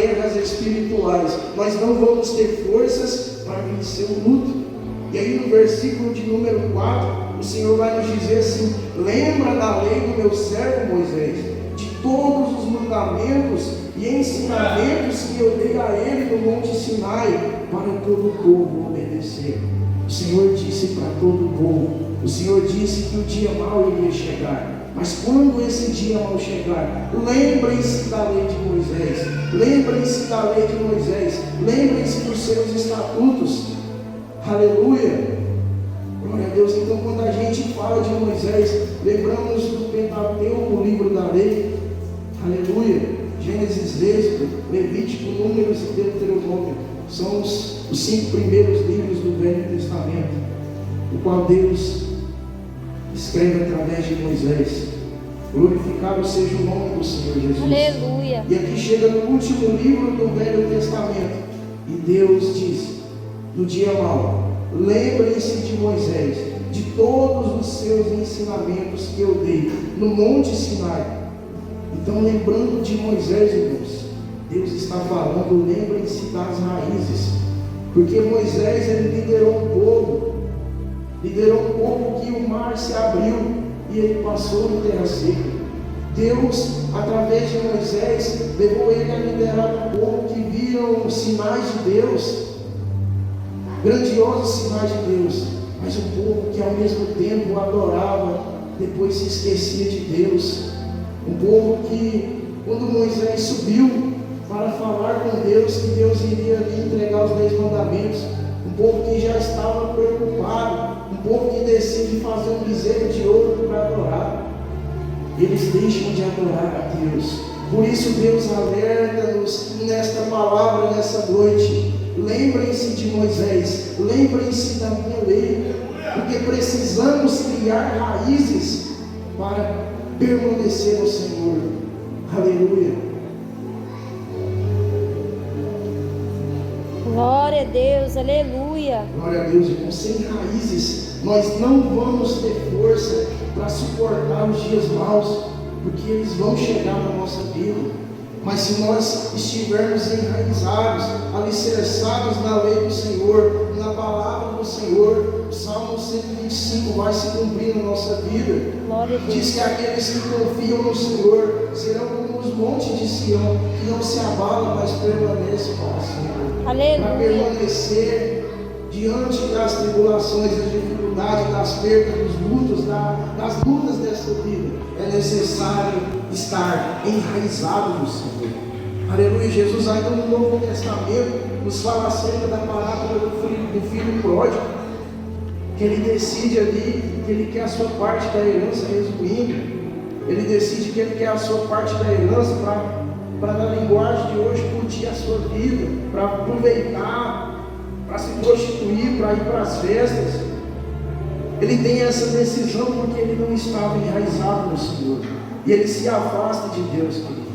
guerras espirituais, nós não vamos ter forças para vencer o luto. E aí no versículo de número 4, o Senhor vai nos dizer assim: lembra da lei do meu servo Moisés, de todos os mandamentos e ensinamentos que eu dei a ele no monte Sinai, para todo o povo obedecer. O Senhor disse para todo o povo, o Senhor disse que o dia mau iria chegar. Mas quando esse dia mau chegar, lembrem-se da lei de Moisés, lembrem-se da lei de Moisés, lembrem-se dos seus estatutos. Aleluia, glória a Deus. Então quando a gente fala de Moisés, lembramos do Pentateuco, o livro da lei. Aleluia, Gênesis, Êxodo, Levítico, Números e Deuteronômio. São os 5 primeiros livros do Velho Testamento, o qual Deus escreve através de Moisés. Glorificado seja o nome do Senhor Jesus. Aleluia. E aqui chega no último livro do Velho Testamento, e Deus diz: no dia mau, lembrem-se de Moisés, de todos os seus ensinamentos que eu dei no monte Sinai. Então, lembrando de Moisés, irmãos, Deus está falando: lembrem-se das raízes, porque Moisés, ele liderou um povo que o mar se abriu e ele passou em terra seca. Deus, através de Moisés, levou ele a liderar um povo que viam sinais de Deus, grandiosos sinais de Deus, mas um povo que ao mesmo tempo o adorava, depois se esquecia de Deus. Um povo que, quando Moisés subiu para falar com Deus, que Deus iria lhe entregar os 10 mandamentos, um povo que já estava preocupado, um povo que decide fazer um bezerro de ouro para adorar. Eles deixam de adorar a Deus. Por isso Deus alerta-nos nesta palavra, nessa noite: lembrem-se de Moisés, lembrem-se da minha lei, porque precisamos criar raízes para permanecer no Senhor. Aleluia. Glória a Deus, aleluia. Glória a Deus, irmão. Sem raízes, nós não vamos ter força para suportar os dias maus, porque eles vão chegar na nossa vida. Mas se nós estivermos enraizados, alicerçados na lei do Senhor, na palavra do Senhor, o Salmo 125 vai se cumprir na nossa vida. Glória a Deus. Diz que aqueles que confiam no Senhor serão como os montes de Sião, que não se abalam, mas permanecem para sempre. Aleluia. Para permanecer diante das tribulações, das dificuldades, das perdas, dos lutos, das lutas dessa vida, é necessário estar enraizado no Senhor. Aleluia. Jesus ainda no Novo Testamento nos fala acerca da parábola do filho pródigo, que ele decide ali que ele quer a sua parte da herança. Resumindo, ele decide que ele quer a sua parte da herança para na linguagem de hoje curtir a sua vida, para aproveitar, para se prostituir, para ir para as festas. Ele tem essa decisão porque ele não estava enraizado no Senhor, e ele se afasta de Deus, querido.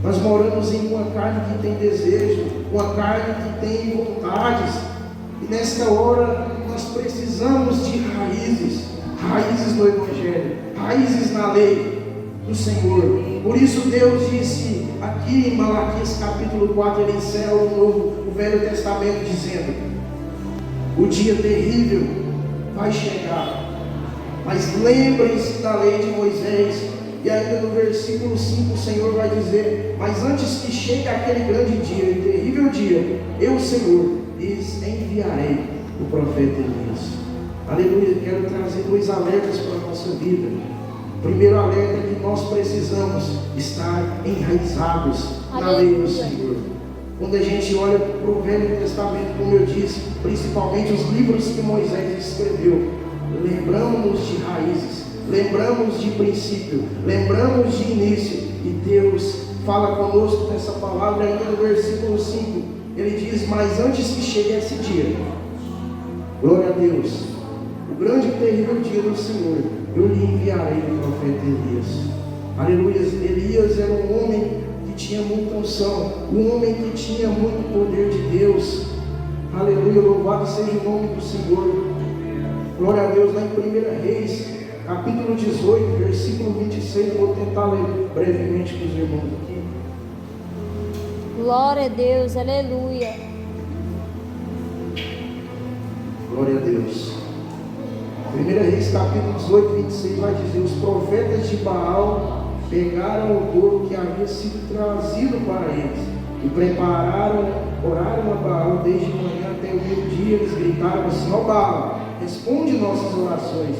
Nós moramos em uma carne que tem desejo, uma carne que tem vontades, e nesta hora nós precisamos de raízes, raízes no Evangelho, raízes na lei do Senhor. Por isso Deus disse aqui em Malaquias capítulo 4, ele encerra o Velho Testamento dizendo: o dia terrível vai chegar, mas lembrem-se da lei de Moisés. E ainda no versículo 5 o Senhor vai dizer: mas antes que chegue aquele grande dia e terrível dia, eu, Senhor, lhes enviarei o profeta Elias. Aleluia. Quero trazer 2 alertas para a nossa vida. O primeiro alerta é que nós precisamos estar enraizados na lei do Senhor. Quando a gente olha para o Velho Testamento, como eu disse, principalmente os livros que Moisés escreveu, lembramos de raízes, lembramos de princípio, lembramos de início, e Deus fala conosco nessa palavra ainda no versículo 5. Ele diz: mas antes que chegue esse dia, glória a Deus, o grande e terrível dia do Senhor, eu lhe enviarei o profeta Elias. Aleluia. Elias era um homem que tinha muita unção, um homem que tinha muito poder de Deus. Aleluia, louvado seja o nome do Senhor. Glória a Deus. Lá em 1 Reis, capítulo 18, versículo 26, eu vou tentar ler brevemente para os irmãos aqui. Glória a Deus, aleluia. Glória a Deus. 1 Reis capítulo 18, 26 vai dizer: os profetas de Baal pegaram o touro que havia sido trazido para eles e prepararam, oraram a Baal desde manhã até o meio-dia. Eles gritaram assim: ó Baal, responde nossas orações.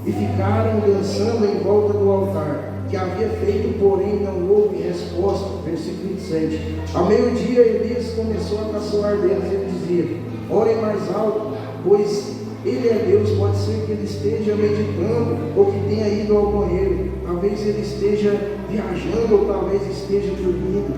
E ficaram dançando em volta do altar que havia feito, porém não houve resposta. Versículo 27. Ao meio-dia Elias começou a caçoar deles e ele dizia: orem mais alto, pois ele é Deus. Pode ser que ele esteja meditando ou que tenha ido ao banheiro. Talvez ele esteja viajando ou talvez esteja dormindo.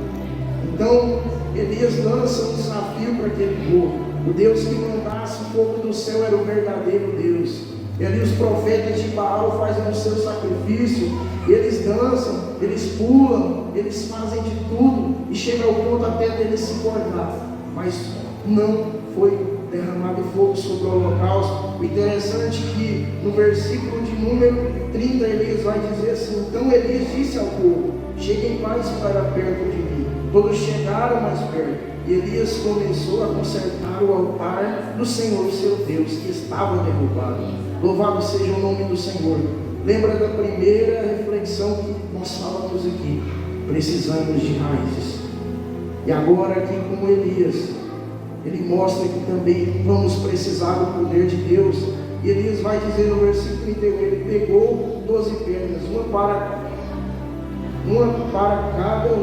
Então Elias lança um desafio para aquele povo. O Deus que mandasse fogo do céu era o verdadeiro Deus. E ali os profetas de Baal fazem o seu sacrifício, eles dançam, eles pulam, eles fazem de tudo, e chega ao ponto até deles se cortar, mas não foi derramado fogo sobre o holocausto. O interessante é que no versículo de número 30 Elias vai dizer assim: então Elias disse ao povo: cheguem mais para perto de mim. Todos chegaram mais perto, e Elias começou a consertar o altar do Senhor seu Deus, que estava derrubado. Louvado seja o nome do Senhor. Lembra da primeira reflexão que nós falamos aqui? Precisamos de raízes. E agora aqui com Elias, ele mostra que também vamos precisar do poder de Deus. E Elias vai dizer no versículo 31, ele pegou 12 pedras, uma para cada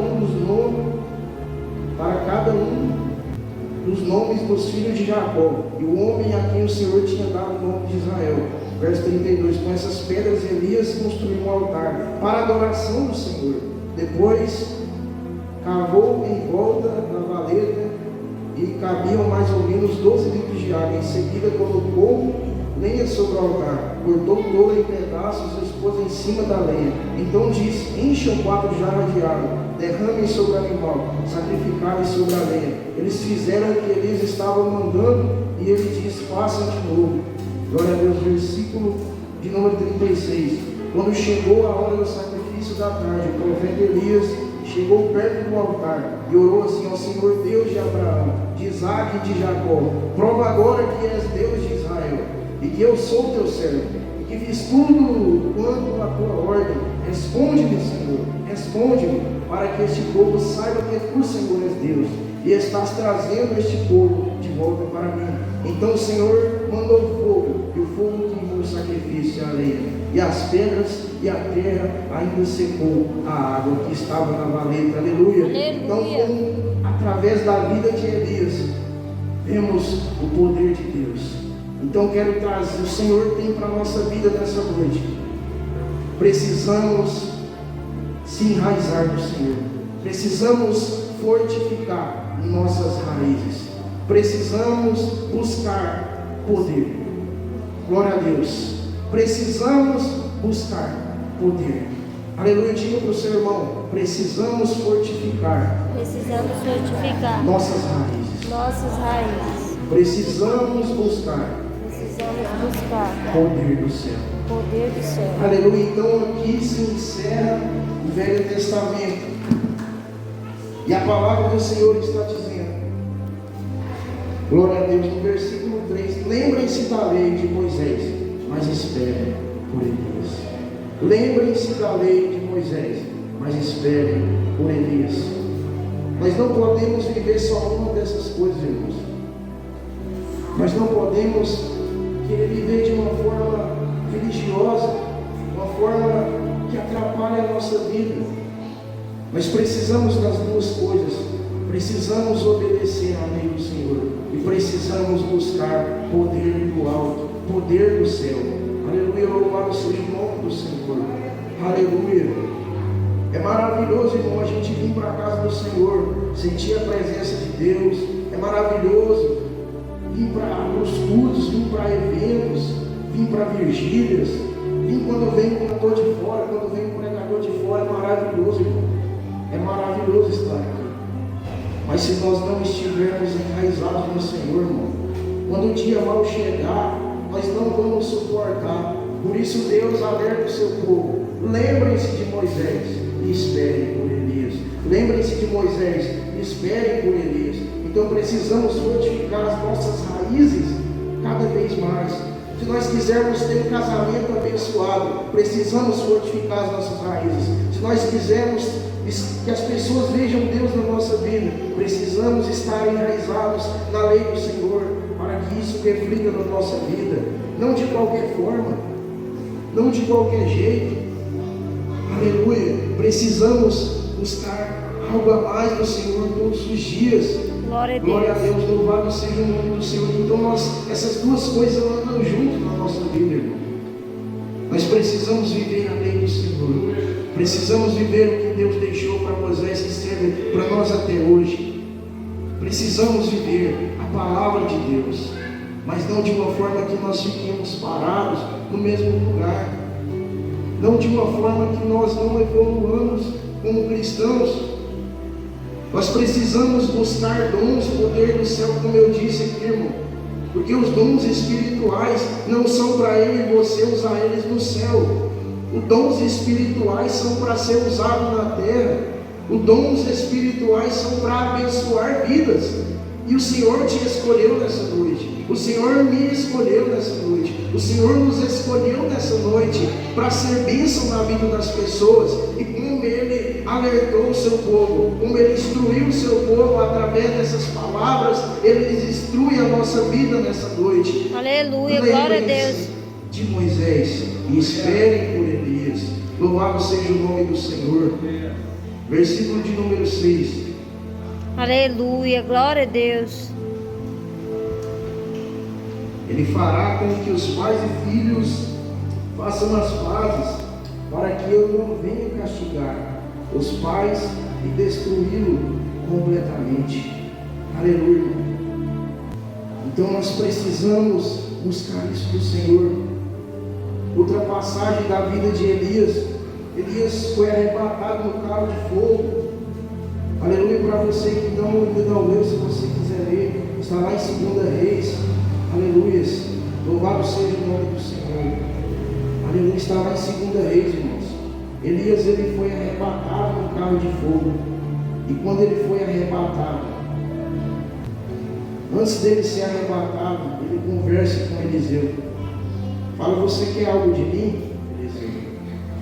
um dos nomes dos filhos de Jacó, e o homem a quem o Senhor tinha dado o nome de Israel. Verso 32, com essas pedras Elias construiu um altar para a adoração do Senhor. Depois cavou em volta da valeta e cabiam mais ou menos 12 litros de água. Em seguida colocou lenha sobre o altar, cortou o touro em pedaços e os pôs em cima da lenha. Então disse: encham 4 jarras de água, derramem sobre o animal, sacrificai sobre a lenha. Eles fizeram o que Elias estava mandando, e ele disse: façam de novo. Glória a Deus. Versículo de número 36. Quando chegou a hora do sacrifício da tarde, o profeta Elias chegou perto do altar e orou assim: ao Senhor Deus de Abraão, de Isaque e de Jacó, prova agora que és Deus de Israel, e que eu sou teu servo, e que fiz tudo quanto a tua ordem. Responde-me, Senhor, responde-me, para que este povo saiba que tu, Senhor, és Deus, e estás trazendo este povo de volta para mim. Então o Senhor mandou fogo, e o fogo queimou o sacrifício e a lenha, e as pedras e a terra ainda secou a água que estava na valeta. Aleluia. Então, através da vida de Elias, vemos o poder de Deus. Então quero trazer, o Senhor tem para a nossa vida nessa noite. Precisamos se enraizar no Senhor. Precisamos fortificar nossas raízes. Precisamos buscar poder. Glória a Deus. Precisamos buscar poder. Aleluia. Diga para o seu irmão: precisamos fortificar. Precisamos fortificar nossas raízes. Nossas raízes. Precisamos buscar. Precisamos buscar poder do céu. Poder do céu. Aleluia. Então aqui se encerra o Velho Testamento. E a palavra do Senhor está dizendo, glória a Deus, no versículo 3: lembrem-se da lei de Moisés, mas esperem por Elias. Lembrem-se da lei de Moisés, mas esperem por Elias. Nós não podemos viver só uma dessas coisas, irmãos. Nós não podemos querer viver de uma forma religiosa, uma forma que atrapalha a nossa vida. Nós precisamos das duas coisas. Precisamos obedecer à lei do Senhor e precisamos buscar poder do alto, poder do céu. Aleluia. Louvado seja o nome do Senhor. Aleluia. É maravilhoso, irmão, a gente vir para a casa do Senhor, sentir a presença de Deus. É maravilhoso vir para os cultos, vir para eventos, vir para vigílias, vir quando vem um cantor de fora, quando vem um pregador de fora. É maravilhoso, irmão. É maravilhoso estar aqui. Mas se nós não estivermos enraizados no Senhor, irmão, quando o dia mal chegar, nós não vamos suportar. Por isso Deus alerta o seu povo: lembrem-se de Moisés e esperem por Elias. Lembrem-se de Moisés esperem por Elias. Então precisamos fortificar as nossas raízes cada vez mais. Se nós quisermos ter um casamento abençoado, precisamos fortificar as nossas raízes. Se nós quisermos que as pessoas vejam Deus na nossa vida, precisamos estar enraizados na lei do Senhor, para que isso reflita na nossa vida, não de qualquer forma, não de qualquer jeito. Aleluia. Precisamos buscar algo a mais do Senhor todos os dias. Glória a Glória a Deus. Deus, louvado seja o nome do Senhor. Então essas duas coisas andam juntas na nossa vida, irmão. Nós precisamos viver a lei do Senhor. Precisamos viver o que Deus deixou para Moisés, que serve para nós até hoje. Precisamos viver a palavra de Deus, mas não de uma forma que nós fiquemos parados no mesmo lugar. Não de uma forma que nós não evoluamos como cristãos. Nós precisamos buscar dons, poder do céu, como eu disse aqui, irmão. Porque os dons espirituais não são para eu e você usar eles no céu. Os dons espirituais são para ser usados na terra. Os dons espirituais são para abençoar vidas. E o Senhor te escolheu nessa noite. O Senhor me escolheu nessa noite. O Senhor nos escolheu nessa noite para ser bênção na vida das pessoas. E como Ele alertou o seu povo, como Ele instruiu o seu povo através dessas palavras, Ele instrui a nossa vida nessa noite. Aleluia, glória a Deus. De Moisés, e esperem por Elias. Louvado seja o nome do Senhor. Versículo de número 6. Aleluia, glória a Deus. Ele fará com que os pais e filhos façam as pazes, para que eu não venha castigar os pais e destruí-lo completamente. Aleluia. Então nós precisamos buscar isso do Senhor. Outra passagem da vida de Elias. Elias foi arrebatado no carro de fogo. Aleluia. Para você que não leu, se você quiser ler, está lá em 2 Reis. Aleluia. Louvado seja o nome do Senhor. Aleluia. Está lá em 2 Reis, irmãos. Elias, ele foi arrebatado no carro de fogo. E quando ele foi arrebatado, antes dele ser arrebatado, ele conversa com Eliseu. Fala: você quer algo de mim?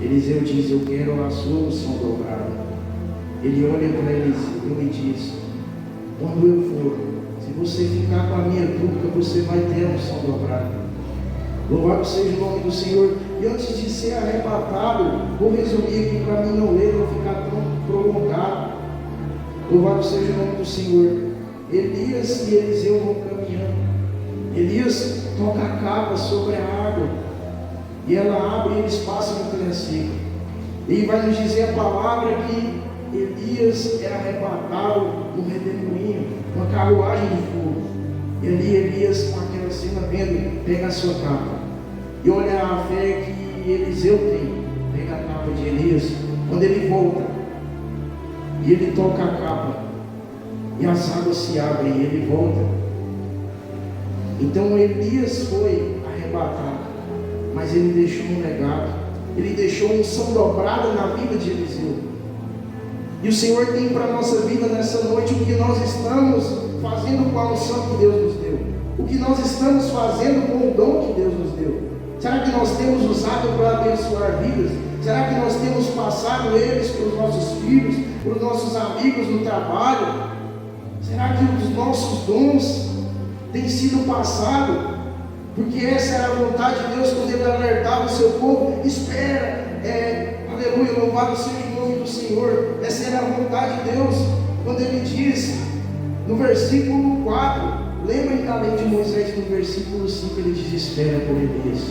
Eliseu diz: eu quero a sua unção dobrada. Ele olha para Eliseu e diz: quando eu for, se você ficar com a minha túnica, você vai ter a unção dobrada. Louvado seja o nome do Senhor. E antes de ser arrebatado, vou resumir aqui para mim não ler, não ficar tão prolongado. Louvado seja o nome do Senhor. Elias e Eliseu vão caminhando. Elias toca a capa sobre a água, e ela abre e eles passam no terra seca. E vai nos dizer a palavra que Elias era arrebatado num redemoinho, uma carruagem de fogo. E ali Elias, com aquela cena vendo, pega a sua capa. E olha a fé que Eliseu tem. Pega a capa de Elias. Quando ele volta, e ele toca a capa, e as águas se abrem, e ele volta. Então Elias foi arrebatado, mas ele deixou um legado. Ele deixou uma unção dobrada na vida de Eliseu. E o Senhor tem para a nossa vida nessa noite o que nós estamos fazendo com a unção que Deus nos deu. O que nós estamos fazendo com o dom que Deus nos deu. Será que nós temos usado para abençoar vidas? Será que nós temos passado eles para os nossos filhos, para os nossos amigos no trabalho? Será que os nossos dons têm sido passados? Porque essa era a vontade de Deus quando Ele alertava o seu povo. Espera, aleluia, louvado seja o nome do Senhor. Essa era a vontade de Deus quando Ele diz no versículo 4. Lembrem da lei de Moisés, no versículo 5, ele diz: espera por Elias.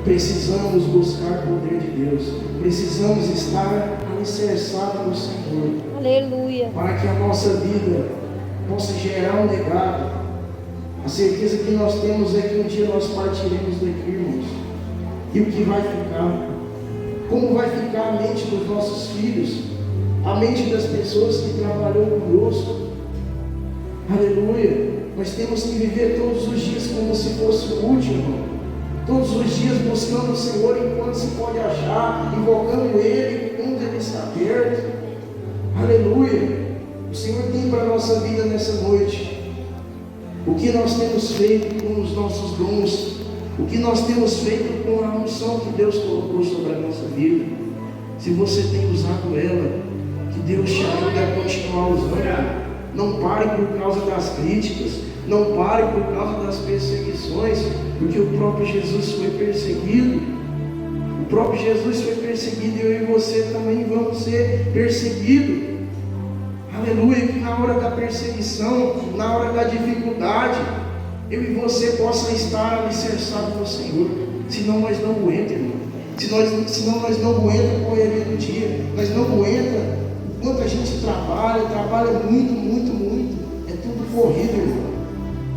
Precisamos buscar o poder de Deus. Precisamos estar alicerçados no Senhor. Aleluia. Para que a nossa vida possa gerar um legado. A certeza que nós temos é que um dia nós partiremos daqui, irmãos. E o que vai ficar? Como vai ficar a mente dos nossos filhos? A mente das pessoas que trabalham conosco? Aleluia. Nós temos que viver todos os dias como se fosse o último. Todos os dias buscando o Senhor enquanto se pode achar, invocando Ele quando Ele está perto. Aleluia. O Senhor nossa vida nessa noite. O que nós temos feito com os nossos dons? O que nós temos feito com a unção que Deus colocou sobre a nossa vida? Se você tem usado ela, que Deus te ajude a continuar usando. Não pare por causa das críticas, não pare por causa das perseguições, porque o próprio Jesus foi perseguido. O próprio Jesus foi perseguido e eu e você também vamos ser perseguidos. Aleluia, que na hora da perseguição, na hora da dificuldade, eu e você possa estar alicerçados no Senhor. Senão nós não aguentamos, irmão. Senão nós não aguentamos a correria do dia. Nós não aguentamos o quanto a gente trabalha muito, muito, muito. É tudo corrido, irmão.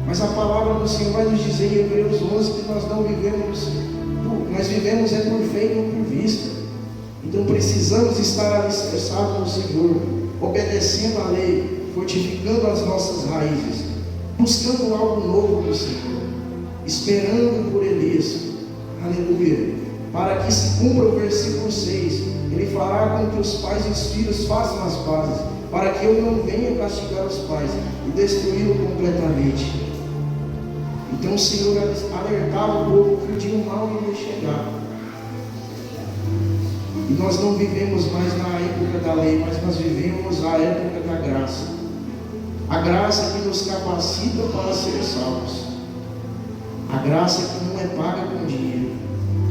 Mas a palavra do Senhor vai nos dizer em Hebreus 11 que nós não vivemos, nós vivemos é por fé e não por vista. Então precisamos estar alicerçados no Senhor, obedecendo a lei, fortificando as nossas raízes, buscando algo novo do Senhor, esperando por Elias. Aleluia. Para que se cumpra o versículo 6, ele fará com que os pais e os filhos façam as pazes, para que eu não venha castigar os pais e destruí-lo completamente. Então o Senhor alertava o povo que o dia mal ia chegar. E nós não vivemos mais na época da lei, mas nós vivemos a época da graça. A graça que nos capacita para ser salvos. A graça que não é paga com dinheiro.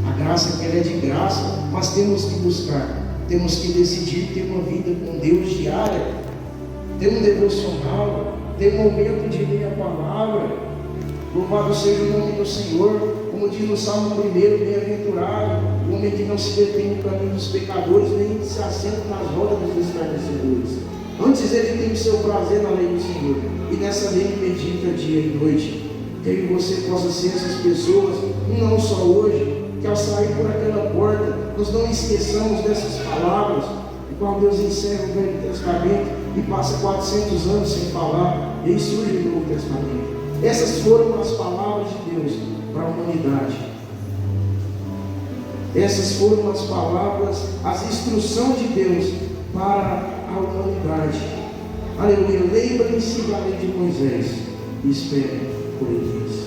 A graça que ela é de graça, mas temos que buscar. Temos que decidir ter uma vida com Deus diária. Ter um devocional. Ter um momento de ler a palavra. Louvado seja o nome do Senhor. Como diz no Salmo 1, bem-aventurado o homem que não se detém no caminho dos pecadores, nem se assenta nas rodas dos escarnecedores. Antes ele tem o seu prazer na lei do Senhor, e nessa lei medita dia e noite. Que eu e você possa ser essas pessoas, não só hoje, que ao sair por aquela porta, nós não esqueçamos dessas palavras, e quando Deus encerra o Velho Testamento e passa 400 anos sem falar, e aí surge o Novo Testamento. Essas foram as palavras de Deus para a humanidade. Essas foram as palavras, as instruções de Deus para a humanidade. Aleluia. Lembrem-se da lei de Moisés e esperem por Elias.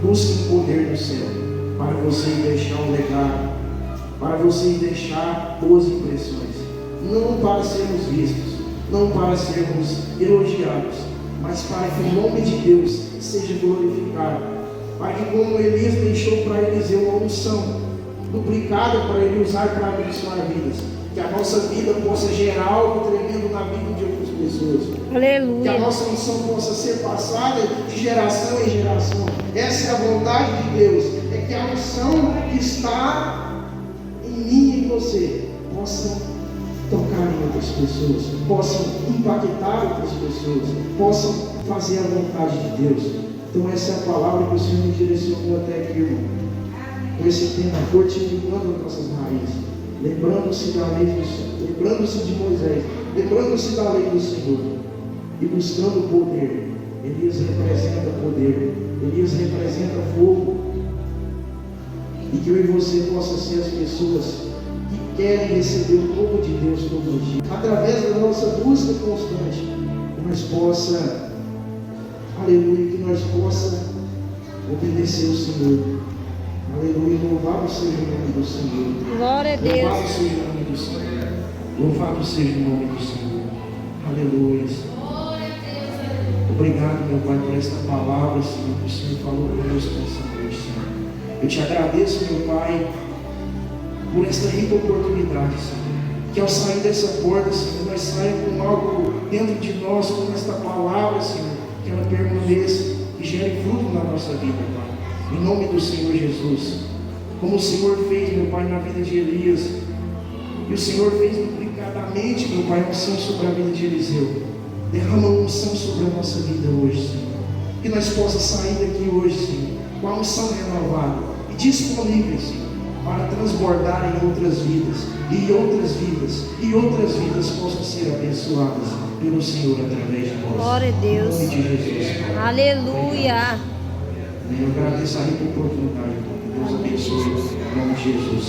Busquem o poder do céu para você deixar um legado, para você deixar boas impressões, não para sermos vistos, não para sermos elogiados, mas para que o nome de Deus seja glorificado, para que, como Elias deixou para Eliseu uma unção duplicada para ele usar para abençoar vidas, que a nossa vida possa gerar algo tremendo na vida de outras pessoas. Aleluia. Que a nossa unção possa ser passada de geração em geração. Essa é a vontade de Deus, é que a unção que está em mim e em você possa tocar em outras pessoas, possam impactar outras pessoas, possam fazer a vontade de Deus. Então essa é a palavra que o Senhor me direcionou até aqui, irmão. Com esse tema, fortificando as nossas raízes, lembrando-se da lei do Senhor, lembrando-se de Moisés, lembrando-se da lei do Senhor e buscando poder. Elias representa poder, Elias representa fogo. E que eu e você possa ser as pessoas que querem receber o novo de Deus todos os dias, através da nossa busca constante, que nós possa, aleluia, que nós possa obedecer ao Senhor. Aleluia, louvado seja o nome do Senhor. Glória a Deus. Louvado seja o nome do Senhor. Louvado seja o nome do Senhor. Aleluia. Obrigado, meu Pai, por esta palavra, Senhor, que o Senhor falou conosco nessa noite, Senhor. Eu te agradeço, meu Pai, por esta rica oportunidade, Senhor. Que ao sair dessa porta, Senhor, nós saímos com algo dentro de nós, com esta palavra, Senhor, que ela permaneça e gere fruto na nossa vida, Pai. Em nome do Senhor Jesus, como o Senhor fez, meu Pai, na vida de Elias, e o Senhor fez duplicadamente, meu Pai, unção sobre a vida de Eliseu. Derrama unção sobre a nossa vida hoje, Senhor. Que nós possamos sair daqui hoje, Senhor, com a unção renovada e disponível, Senhor, para transbordar em outras vidas, e outras vidas, e outras vidas possam ser abençoadas pelo Senhor através de nós. Glória a Deus. Em nome de Jesus, Pai. Aleluia. Eu agradeço a rica oportunidade. Deus abençoe. Em nome de Jesus.